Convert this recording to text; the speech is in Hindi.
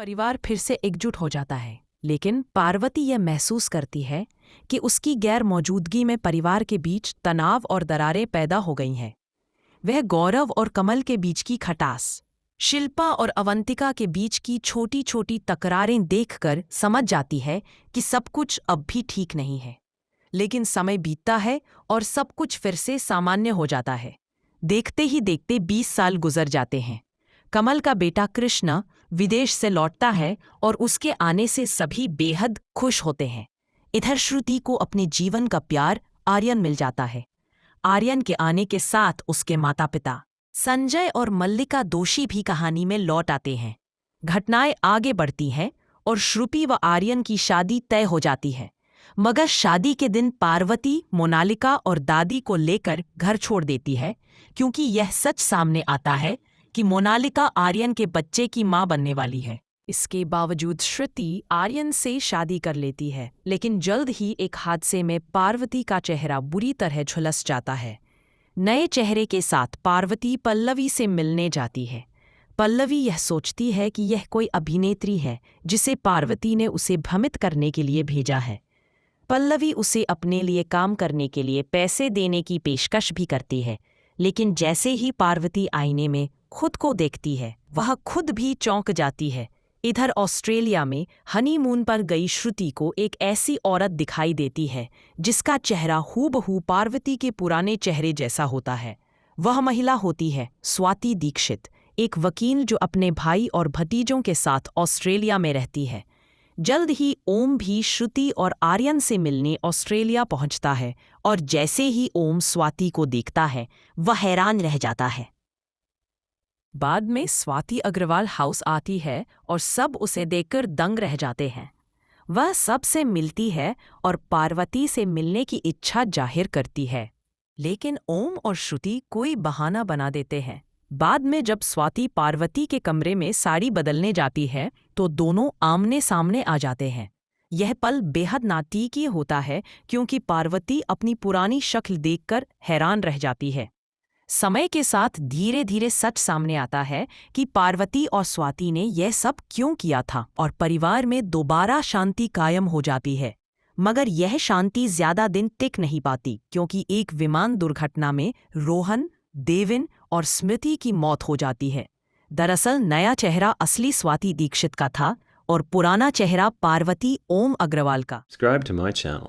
परिवार फिर से एकजुट हो जाता है। लेकिन पार्वती यह महसूस करती है कि उसकी गैर मौजूदगी में परिवार के बीच तनाव और दरारें पैदा हो गई हैं। वह गौरव और कमल के बीच की खटास, शिल्पा और अवंतिका के बीच की छोटी छोटी तकरारें देखकर समझ जाती है कि सब कुछ अब भी ठीक नहीं है। लेकिन समय बीतता है और सब कुछ फिर से सामान्य हो जाता है। देखते ही देखते 20 साल गुजर जाते हैं। कमल का बेटा कृष्ण विदेश से लौटता है और उसके आने से सभी बेहद खुश होते हैं। इधर श्रुति को अपने जीवन का प्यार आर्यन मिल जाता है। आर्यन के आने के साथ उसके माता पिता संजय और मल्लिका दोषी भी कहानी में लौट आते हैं। घटनाएं आगे बढ़ती हैं और श्रुति व आर्यन की शादी तय हो जाती है। मगर शादी के दिन पार्वती मोनालिका और दादी को लेकर घर छोड़ देती है, क्योंकि यह सच सामने आता है कि मोनालिका आर्यन के बच्चे की मां बनने वाली है। इसके बावजूद श्रुति आर्यन से शादी कर लेती है, लेकिन जल्द ही एक हादसे में पार्वती का चेहरा बुरी तरह झुलस जाता है। नए चेहरे के साथ पार्वती पल्लवी से मिलने जाती है। पल्लवी यह सोचती है कि यह कोई अभिनेत्री है जिसे पार्वती ने उसे भ्रमित करने के लिए भेजा है। पल्लवी उसे अपने लिए काम करने के लिए पैसे देने की पेशकश भी करती है, लेकिन जैसे ही पार्वती आईने में खुद को देखती है, वह खुद भी चौंक जाती है। इधर ऑस्ट्रेलिया में हनीमून पर गई श्रुति को एक ऐसी औरत दिखाई देती है जिसका चेहरा हूबहू पार्वती के पुराने चेहरे जैसा होता है। वह महिला होती है स्वाति दीक्षित, एक वकील जो अपने भाई और भतीजों के साथ ऑस्ट्रेलिया में रहती है। जल्द ही ओम भी श्रुति और आर्यन से मिलने ऑस्ट्रेलिया पहुंचता है, और जैसे ही ओम स्वाति को देखता है वह हैरान रह जाता है। बाद में स्वाति अग्रवाल हाउस आती है और सब उसे देखकर दंग रह जाते हैं। वह सबसे मिलती है और पार्वती से मिलने की इच्छा जाहिर करती है, लेकिन ओम और श्रुति कोई बहाना बना देते हैं। बाद में जब स्वाति पार्वती के कमरे में साड़ी बदलने जाती है तो दोनों आमने सामने आ जाते हैं। यह पल बेहद नाटकीय होता है, क्योंकि पार्वती अपनी पुरानी शक्ल देखकर हैरान रह जाती है। समय के साथ धीरे धीरे सच सामने आता है कि पार्वती और स्वाति ने यह सब क्यों किया था, और परिवार में दोबारा शांति कायम हो जाती है। मगर यह शांति ज्यादा दिन टिक नहीं पाती, क्योंकि एक विमान दुर्घटना में रोहन, देविन और स्मृति की मौत हो जाती है। दरअसल नया चेहरा असली स्वाति दीक्षित का था और पुराना चेहरा पार्वती ओम अग्रवाल का। Subscribe to my channel.